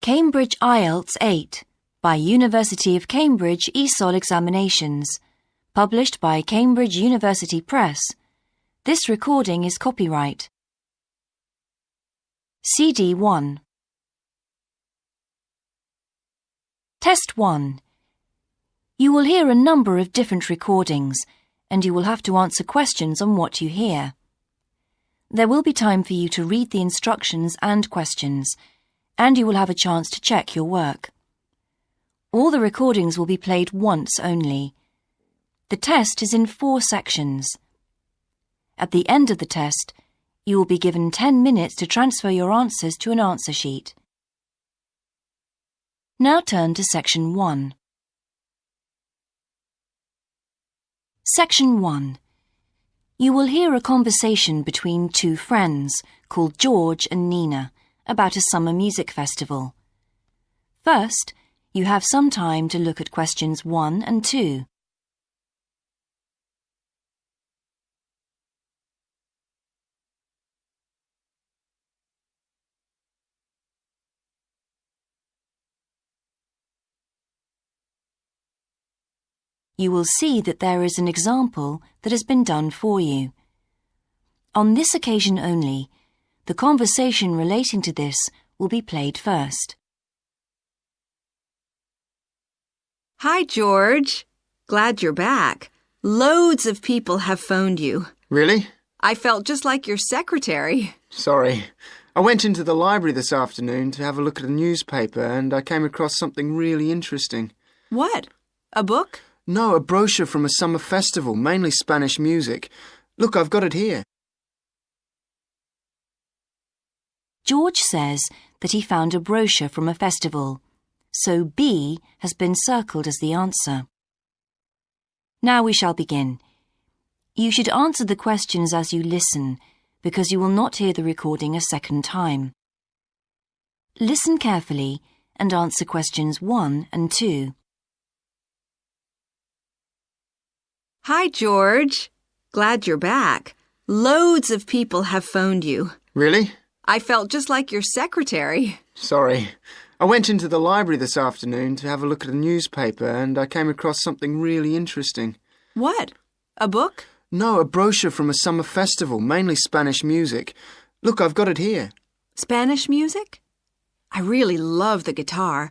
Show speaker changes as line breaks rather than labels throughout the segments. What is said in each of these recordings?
Cambridge IELTS 8 by University of Cambridge ESOL Examinations, published by Cambridge University Press. This recording is copyright. CD 1. Test 1. You will hear a number of different recordings, and you will have to answer questions on what you hear. There will be time for you to read the instructions and questions, and you will have a chance to check your work. All the recordings will be played once only. The test is in 4 sections. At the end of the test, you will be given 10 minutes to transfer your answers to an answer sheet. Now turn to Section 1. Section 1. You will hear a conversation between 2 friends called George and Nina about a summer music festival. First, you have some time to look at questions 1 and 2. You will see that there is an example that has been done for you. On this occasion only, the conversation relating to this will be played first.
Hi, George. Glad you're back. Loads of people have phoned you.
Really?
I felt just like your secretary.
Sorry. I went into the library this afternoon to have a look at a newspaper and I came across something really interesting.
What? A book?
No, a brochure from a summer festival, mainly Spanish music. Look, I've got it here.
George says that he found a brochure from a festival, so B has been circled as the answer. Now we shall begin. You should answer the questions as you listen, because you will not hear the recording a second time. Listen carefully and answer questions 1 and 2.
Hi, George. Glad you're back. Loads of people have phoned you.
Really?
I felt just like your secretary.
Sorry. I went into the library this afternoon to have a look at a newspaper and I came across something really interesting.
What? A book?
No, a brochure from a summer festival, mainly Spanish music. Look, I've got it here.
Spanish music? I really love the guitar.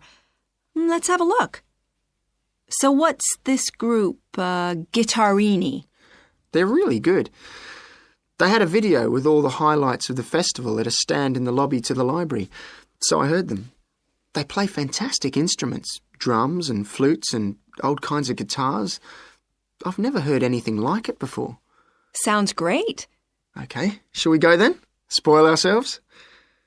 Let's have a look. So what's this group, Guittarini?
They're really good. They had a video with all the highlights of the festival at a stand in the lobby to the library, so I heard them. They play fantastic instruments, drums and flutes and old kinds of guitars. I've never heard anything like it before.
Sounds great.
Okay, shall we go then? Spoil ourselves?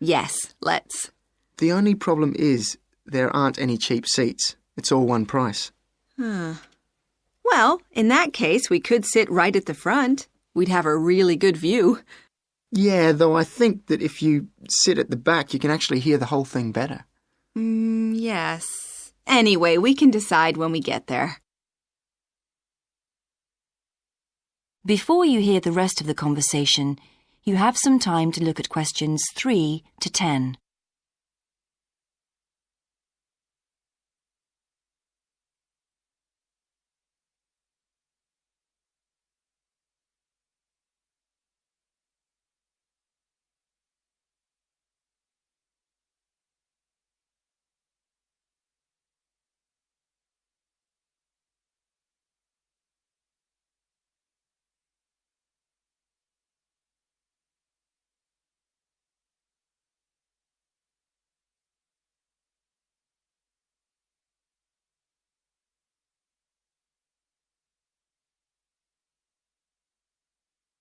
Yes, let's.
The only problem is there aren't any cheap seats. It's all one price.
Well, in that case, we could sit right at the front. We'd have a really good view.
Yeah, though I think that if you sit at the back, you can actually hear the whole thing better.
Yes. Anyway, we can decide when we get there.
Before you hear the rest of the conversation, you have some time to look at questions 3 to 10.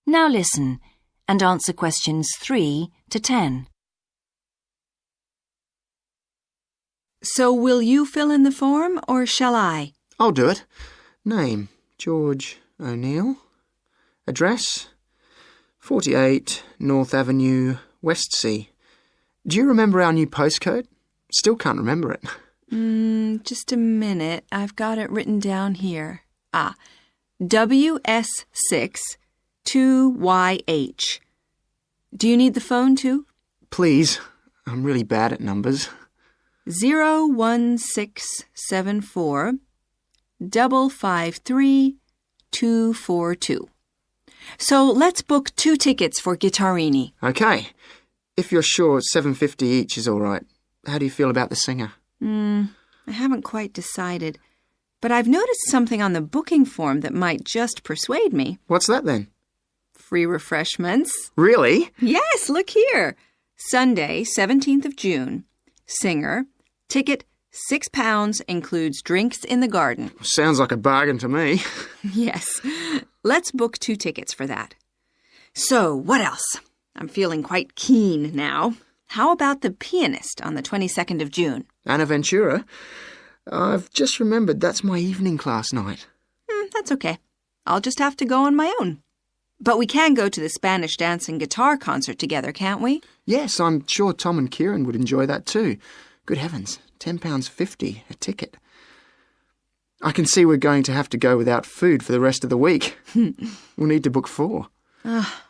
Now listen and answer questions 3 to 10.
So will you fill in the form or shall I?
I'll do it. Name, George O'Neill. Address, 48 North Avenue, Westsea. Do you remember our new postcode? Still can't remember it.
Just a minute. I've got it written down here. WS6 2YH. Do you need the phone too?
Please. I'm really bad at numbers.
01674 553 242. So let's book 2 tickets for Guitarini.
Okay. If you're sure $7.50 each is all right, how do you feel about the singer?
I haven't quite decided, but I've noticed something on the booking form that might just persuade me.
What's that then?
Free refreshments.
Really?
Yes, look here. Sunday, 17th of June. Singer. Ticket, £6, includes drinks in the garden.
Sounds like a bargain to me.
Yes. Let's book 2 tickets for that. So, what else? I'm feeling quite keen now. How about the pianist on the 22nd of June?
Anna Ventura? I've just remembered that's my evening class night.
That's okay. I'll just have to go on my own. But we can go to the Spanish dance and guitar concert together, can't we?
Yes, I'm sure Tom and Kieran would enjoy that too. Good heavens, £10.50 a ticket. I can see we're going to have to go without food for the rest of the week. We'll need to book 4.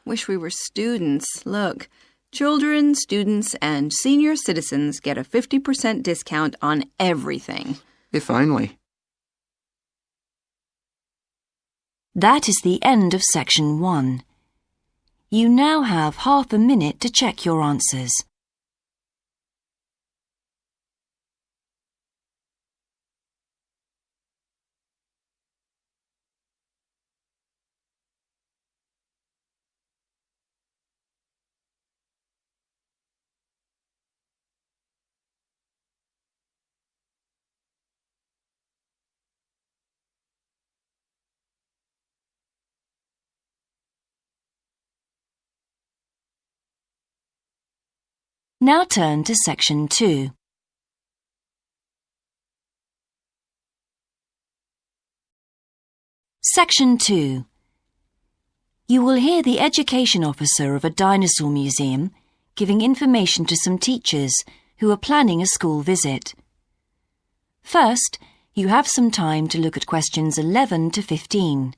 Wish we were students. Look, children, students, and senior citizens get a 50% discount on everything.
If only.
That is the end of section 1. You now have half a minute to check your answers. Now turn to section 2. Section 2. You will hear the education officer of a dinosaur museum giving information to some teachers who are planning a school visit. First, you have some time to look at questions 11 to 15.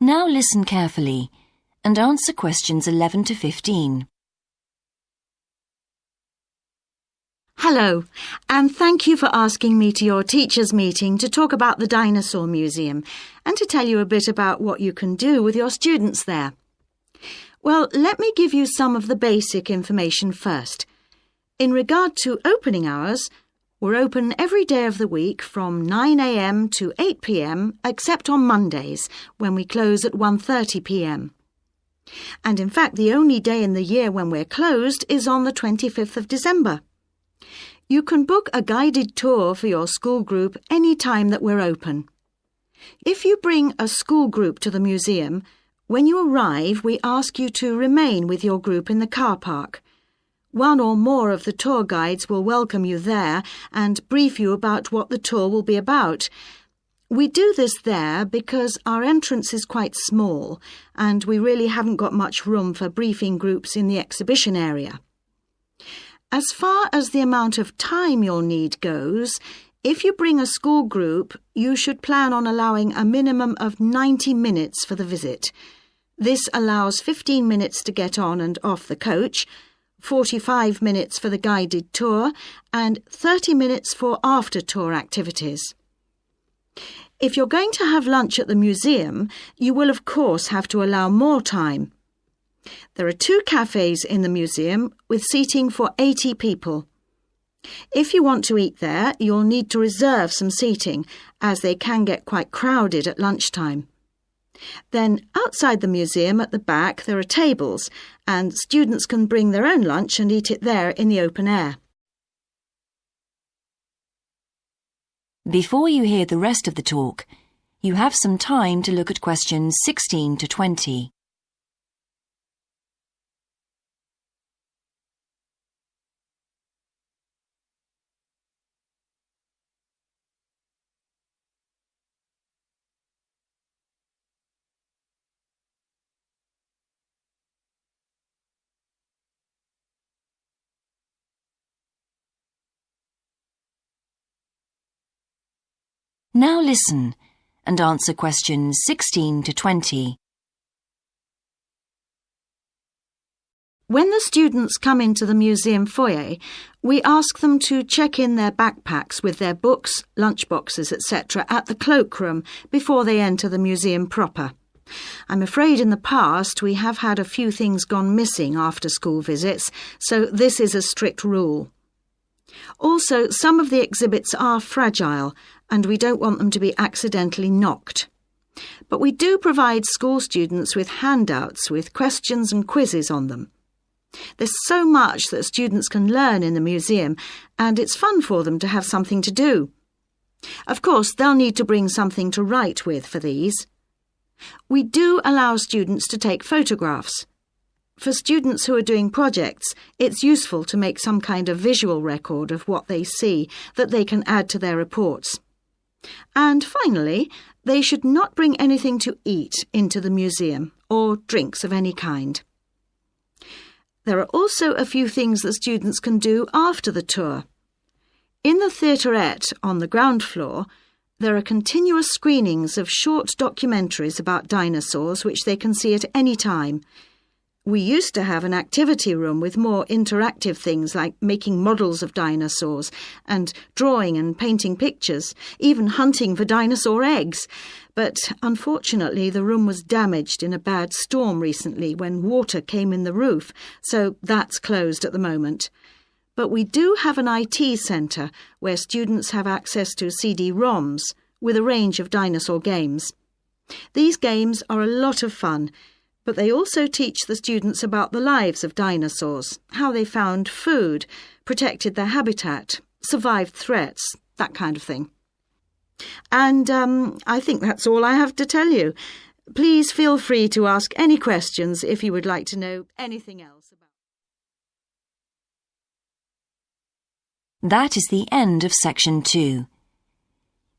Now listen carefully and answer questions 11 to 15.
Hello, and thank you for asking me to your teachers' meeting to talk about the Dinosaur Museum and to tell you a bit about what you can do with your students there. Well, let me give you some of the basic information first. In regard to opening hours, we're open every day of the week from 9 a.m. to 8 p.m. except on Mondays, when we close at 1:30 p.m. And in fact, the only day in the year when we're closed is on the 25th of December. You can book a guided tour for your school group any time that we're open. If you bring a school group to the museum, when you arrive, we ask you to remain with your group in the car park. One or more of the tour guides will welcome you there and brief you about what the tour will be about. We do this there because our entrance is quite small and we really haven't got much room for briefing groups in the exhibition area. As far as the amount of time you'll need goes, if you bring a school group, you should plan on allowing a minimum of 90 minutes for the visit. This allows 15 minutes to get on and off the coach, 45 minutes for the guided tour, and 30 minutes for after-tour activities. If you're going to have lunch at the museum, you will of course have to allow more time. There are 2 cafes in the museum with seating for 80 people. If you want to eat there, you'll need to reserve some seating, as they can get quite crowded at lunchtime. Then, outside the museum at the back, there are tables, and students can bring their own lunch and eat it there in the open air.
Before you hear the rest of the talk, you have some time to look at questions 16 to 20. Now listen and answer questions 16 to 20.
When the students come into the museum foyer, we ask them to check in their backpacks with their books, lunchboxes, etc. at the cloakroom before they enter the museum proper. I'm afraid in the past we have had a few things gone missing after school visits, so this is a strict rule. Also, some of the exhibits are fragile and we don't want them to be accidentally knocked. But we do provide school students with handouts with questions and quizzes on them. There's so much that students can learn in the museum, and it's fun for them to have something to do. Of course, they'll need to bring something to write with for these. We do allow students to take photographs. For students who are doing projects, it's useful to make some kind of visual record of what they see that they can add to their reports. And finally, they should not bring anything to eat into the museum or drinks of any kind. There are also a few things that students can do after the tour. In the theaterette on the ground floor, there are continuous screenings of short documentaries about dinosaurs which they can see at any time. We used to have an activity room with more interactive things like making models of dinosaurs and drawing and painting pictures, even hunting for dinosaur eggs. But unfortunately, the room was damaged in a bad storm recently when water came in the roof, so that's closed at the moment. But we do have an IT centre where students have access to CD-ROMs with a range of dinosaur games. These games are a lot of fun, but they also teach the students about the lives of dinosaurs, how they found food, protected their habitat, survived threats, that kind of thing. And I think that's all I have to tell you. Please feel free to ask any questions if you would like to know anything else about.
That is the end of section 2.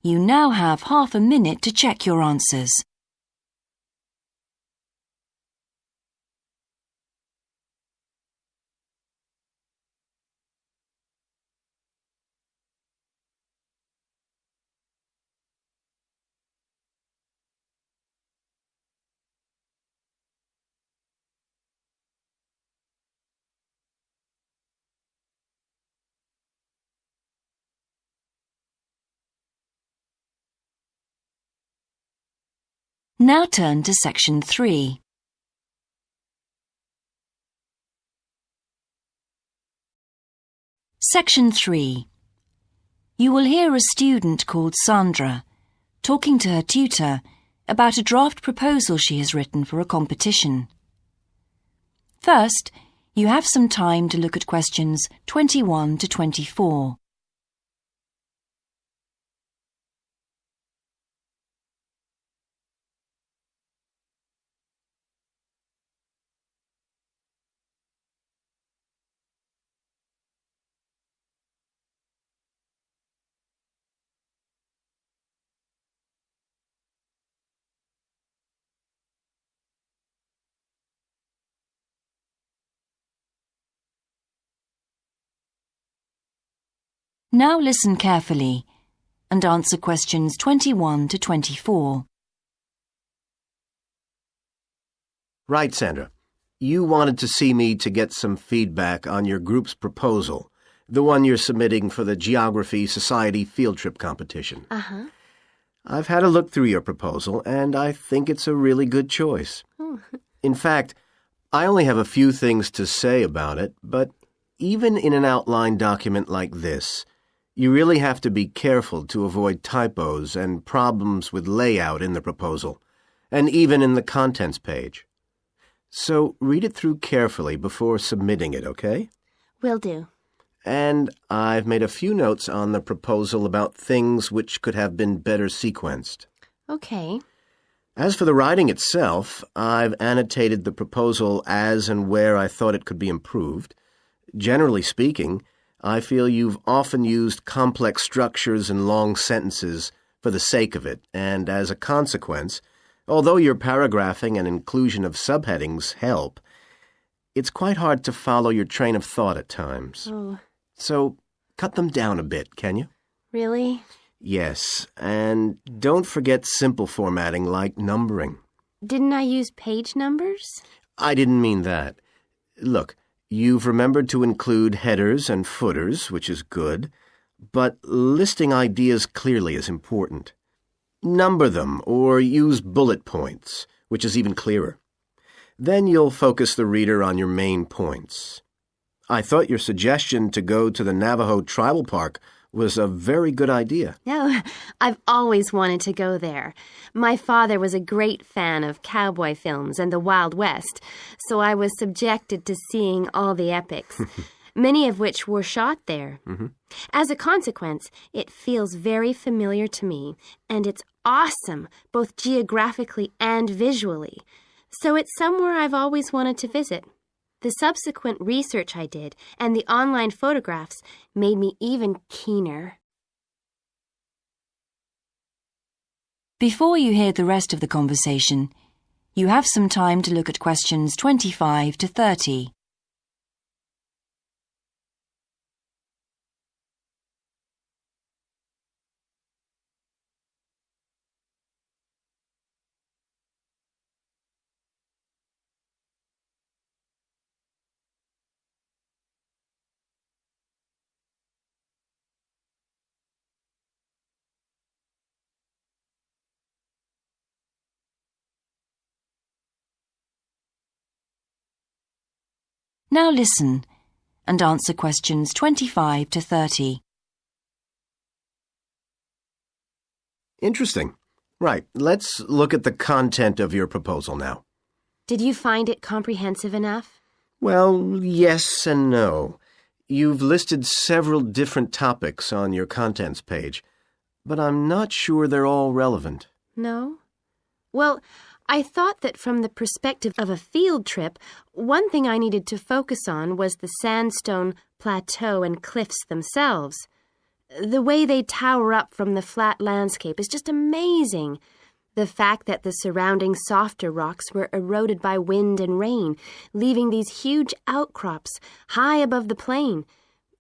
You now have half a minute to check your answers. Now turn to section 3. Section 3. You will hear a student called Sandra talking to her tutor about a draft proposal she has written for a competition. First, you have some time to look at questions 21 to 24. Now listen carefully and answer questions 21 to 24.
Right, Sandra. You wanted to see me to get some feedback on your group's proposal, the one you're submitting for the Geography Society field trip competition.
Uh-huh.
I've had a look through your proposal, and I think it's a really good choice. In fact, I only have a few things to say about it, but even in an outline document like this, you really have to be careful to avoid typos and problems with layout in the proposal, and even in the contents page. So read it through carefully before submitting it, okay?
Will do.
And I've made a few notes on the proposal about things which could have been better sequenced.
Okay.
As for the writing itself, I've annotated the proposal as and where I thought it could be improved. Generally speaking, I feel you've often used complex structures and long sentences for the sake of it, and as a consequence, although your paragraphing and inclusion of subheadings help, it's quite hard to follow your train of thought at times.
Oh,
So cut them down a bit, can you?
really?
Yes, and don't forget simple formatting like numbering.
Didn't I use page numbers?
I didn't mean that. Look, you've remembered to include headers and footers, which is good, but listing ideas clearly is important. Number them or use bullet points, which is even clearer. Then you'll focus the reader on your main points. I thought your suggestion to go to the Navajo Tribal Park was a very good idea.
No, I've always wanted to go there. My father was a great fan of cowboy films and the Wild West, so I was subjected to seeing all the epics, many of which were shot there. As a consequence, it feels very familiar to me, and it's awesome, both geographically and visually. So it's somewhere I've always wanted to visit. The subsequent research I did and the online photographs made me even keener.
Before you hear the rest of the conversation, you have some time to look at questions 25 to 30. Now listen and answer questions 25 to 30.
Interesting. Right, let's look at the content of your proposal now.
Did you find it comprehensive enough?
Well, yes and no. You've listed several different topics on your contents page, but I'm not sure they're all relevant.
No? Well, I thought that from the perspective of a field trip, one thing I needed to focus on was the sandstone plateau and cliffs themselves. The way they tower up from the flat landscape is just amazing. The fact that the surrounding softer rocks were eroded by wind and rain, leaving these huge outcrops high above the plain.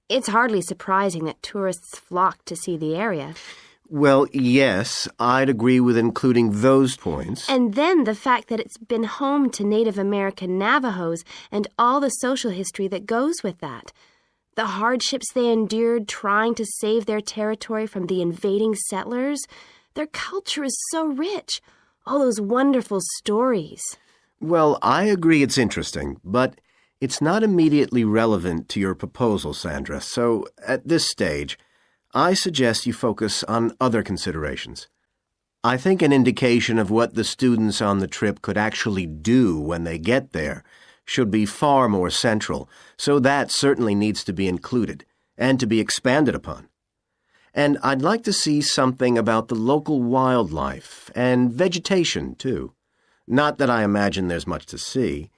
It's hardly surprising that tourists flock to see the area.
Well, yes, I'd agree with including those points.
And then the fact that it's been home to Native American Navajos and all the social history that goes with that. The hardships they endured trying to save their territory from the invading settlers. Their culture is so rich. All those wonderful stories.
Well, I agree it's interesting, but it's not immediately relevant to your proposal, Sandra. So, at this stage, I suggest you focus on other considerations. I think an indication of what the students on the trip could actually do when they get there should be far more central, so that certainly needs to be included and to be expanded upon. And I'd like to see something about the local wildlife and vegetation, too. Not that I imagine there's much to see.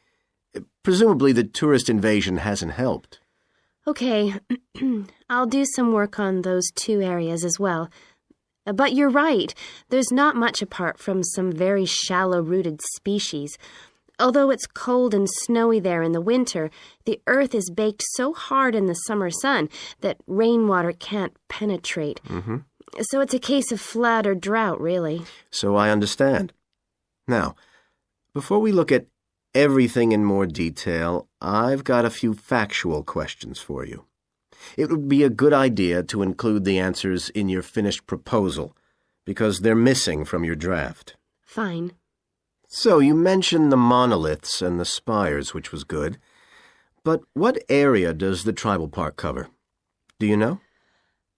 Presumably the tourist invasion hasn't helped.
Okay, I'll do some work on those two areas as well. But you're right, there's not much apart from some very shallow-rooted species. Although it's cold and snowy there in the winter, the earth is baked so hard in the summer sun that rainwater can't penetrate. So it's a case of flood or drought, really.
So I understand. Now, before we look at everything in more detail, I've got a few factual questions for you. It would be a good idea to include the answers in your finished proposal, because they're missing from your draft.
Fine.
So you mentioned the monoliths and the spires, which was good. But what area does the tribal park cover? Do you know?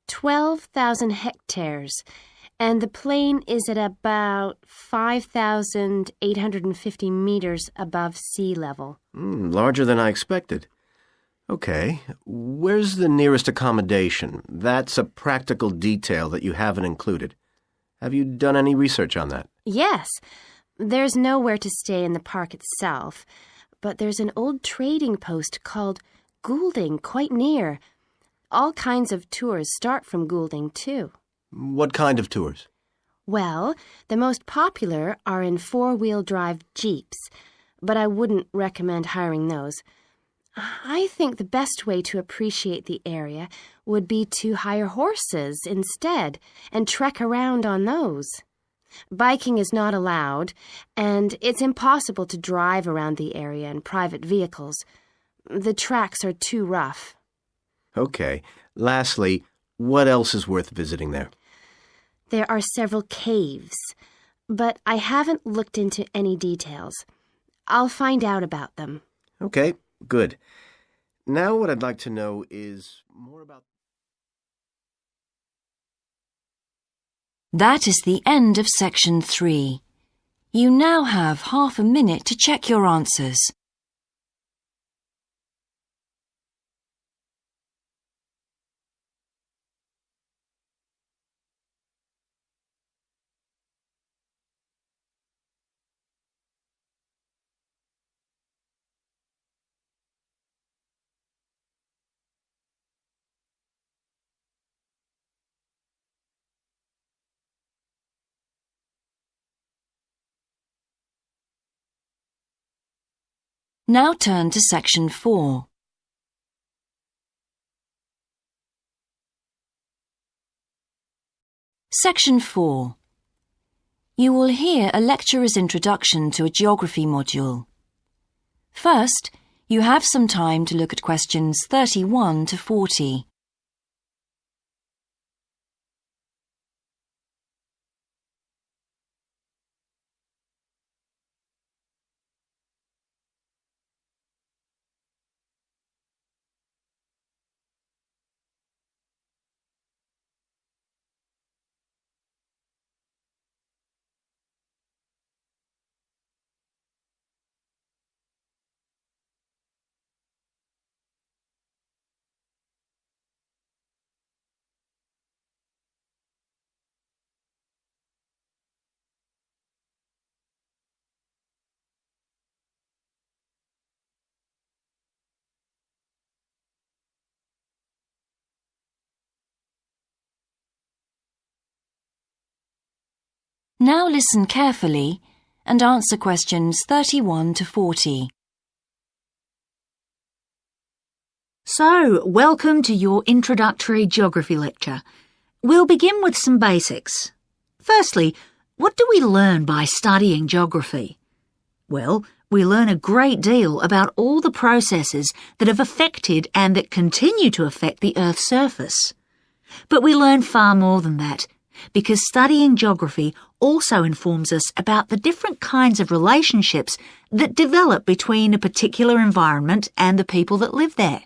12,000 hectares, and the plain is at about 5,850 meters above sea level.
Larger than I expected. Okay, where's the nearest accommodation? That's a practical detail that you haven't included. Have you done any research on that?
Yes, there's nowhere to stay in the park itself, but there's an old trading post called Goulding quite near. All kinds of tours start from Goulding, too.
What kind of tours?
Well, the most popular are in four-wheel drive Jeeps, but I wouldn't recommend hiring those. I think the best way to appreciate the area would be to hire horses instead and trek around on those. Biking is not allowed, and it's impossible to drive around the area in private vehicles. The tracks are too rough.
Okay. Lastly, what else is worth visiting there?
There are several caves, but I haven't looked into any details. I'll find out about them.
Okay, good. Now what I'd like to know is more about...
That is the end of section 3. You now have half a minute to check your answers. Now turn to section 4. Section 4. You will hear a lecturer's introduction to a geography module. First, you have some time to look at questions 31 to 40. Now listen carefully and answer questions 31 to 40.
So, welcome to your introductory geography lecture. We'll begin with some basics. Firstly, what do we learn by studying geography? Well, we learn a great deal about all the processes that have affected and that continue to affect the Earth's surface. But we learn far more than that, because studying geography also informs us about the different kinds of relationships that develop between a particular environment and the people that live there.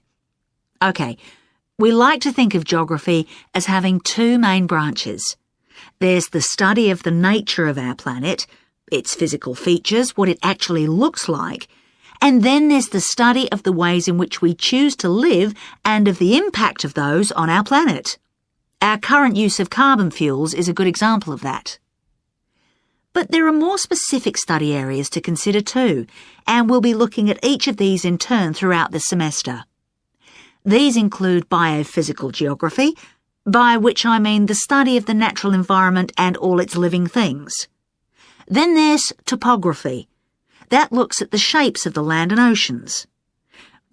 Okay, we like to think of geography as having two main branches. There's the study of the nature of our planet, its physical features, what it actually looks like, and then there's the study of the ways in which we choose to live and of the impact of those on our planet. Our current use of carbon fuels is a good example of that. But there are more specific study areas to consider too, and we'll be looking at each of these in turn throughout the semester. These include biophysical geography, by which I mean the study of the natural environment and all its living things. Then there's topography. That looks at the shapes of the land and oceans.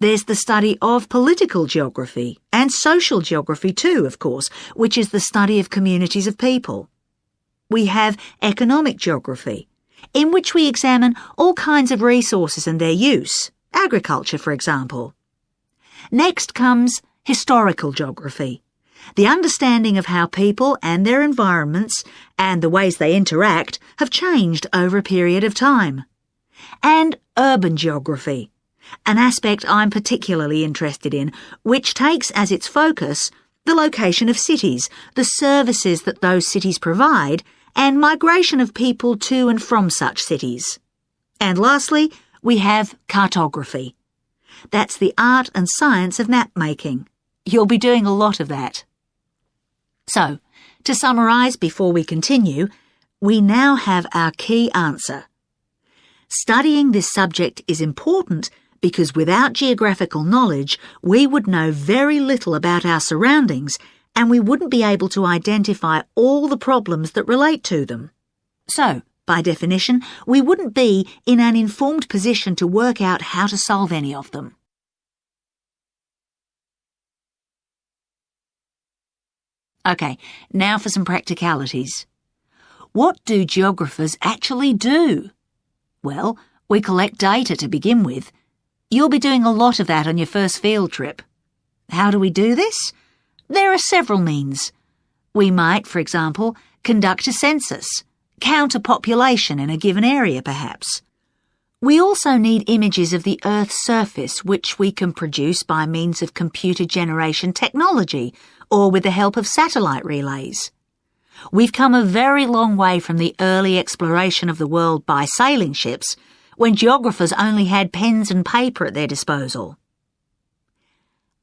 There's the study of political geography, and social geography too, of course, which is the study of communities of people. We have economic geography, in which we examine all kinds of resources and their use, agriculture, for example. Next comes historical geography, the understanding of how people and their environments and the ways they interact have changed over a period of time. And urban geography, an aspect I'm particularly interested in, which takes as its focus the location of cities, the services that those cities provide, and migration of people to and from such cities. And lastly, we have cartography. That's the art and science of map making. You'll be doing a lot of that. So, to summarise before we continue, we now have our key answer. Studying this subject is important because without geographical knowledge, we would know very little about our surroundings and we wouldn't be able to identify all the problems that relate to them. So, by definition, we wouldn't be in an informed position to work out how to solve any of them. OK, now for some practicalities. What do geographers actually do? Well, we collect data to begin with. You'll be doing a lot of that on your first field trip. How do we do this? There are several means. We might, for example, conduct a census, count a population in a given area perhaps. We also need images of the Earth's surface which we can produce by means of computer generation technology or with the help of satellite relays. We've come a very long way from the early exploration of the world by sailing ships, when geographers only had pens and paper at their disposal.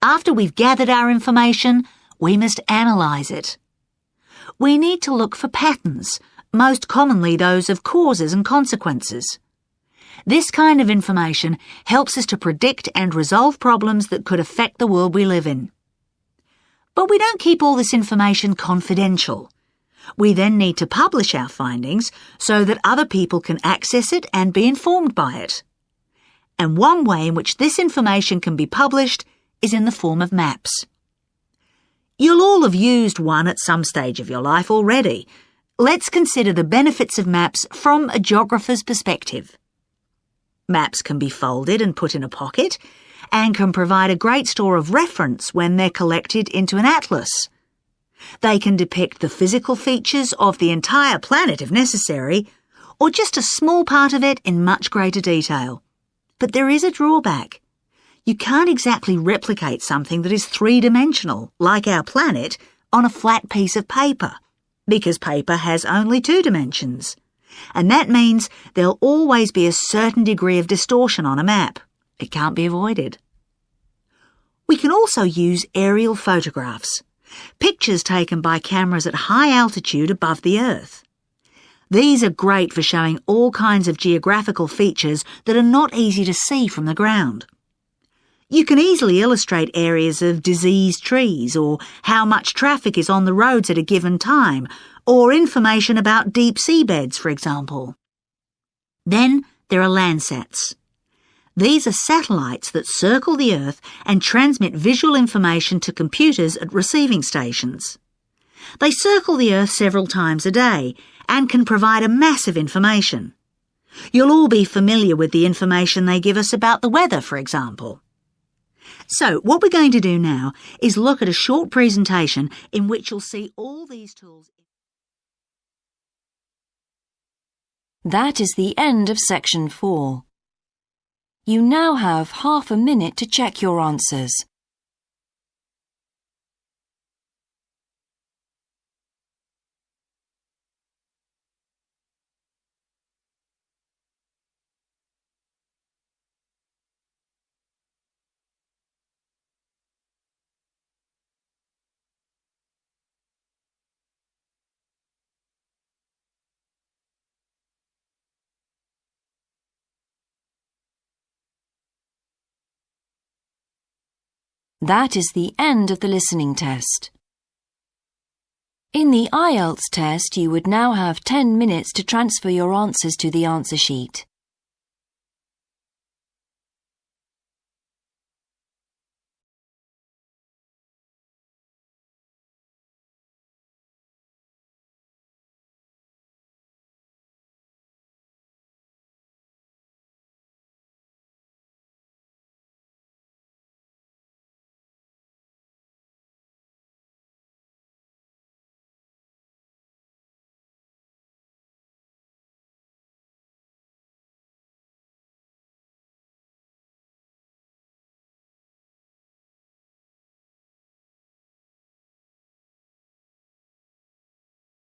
After we've gathered our information, we must analyse it. We need to look for patterns, most commonly those of causes and consequences. This kind of information helps us to predict and resolve problems that could affect the world we live in. But we don't keep all this information confidential. We then need to publish our findings so that other people can access it and be informed by it. And one way in which this information can be published is in the form of maps. You'll all have used one at some stage of your life already. Let's consider the benefits of maps from a geographer's perspective. Maps can be folded and put in a pocket and can provide a great store of reference when they're collected into an atlas. They can depict the physical features of the entire planet if necessary, or just a small part of it in much greater detail. But there is a drawback. You can't exactly replicate something that is three-dimensional, like our planet, on a flat piece of paper, because paper has only 2 dimensions. And that means there'll always be a certain degree of distortion on a map. It can't be avoided. We can also use aerial photographs, pictures taken by cameras at high altitude above the Earth. These are great for showing all kinds of geographical features that are not easy to see from the ground. You can easily illustrate areas of diseased trees, or how much traffic is on the roads at a given time, or information about deep seabeds, for example. Then there are Landsats. These are satellites that circle the Earth and transmit visual information to computers at receiving stations. They circle the Earth several times a day and can provide a massive information. You'll all be familiar with the information they give us about the weather, for example. So what we're going to do now is look at a short presentation in which you'll see all these tools.
That is the end of section 4. You now have half a minute to check your answers. That is the end of the listening test. In the IELTS test, you would now have 10 minutes to transfer your answers to the answer sheet.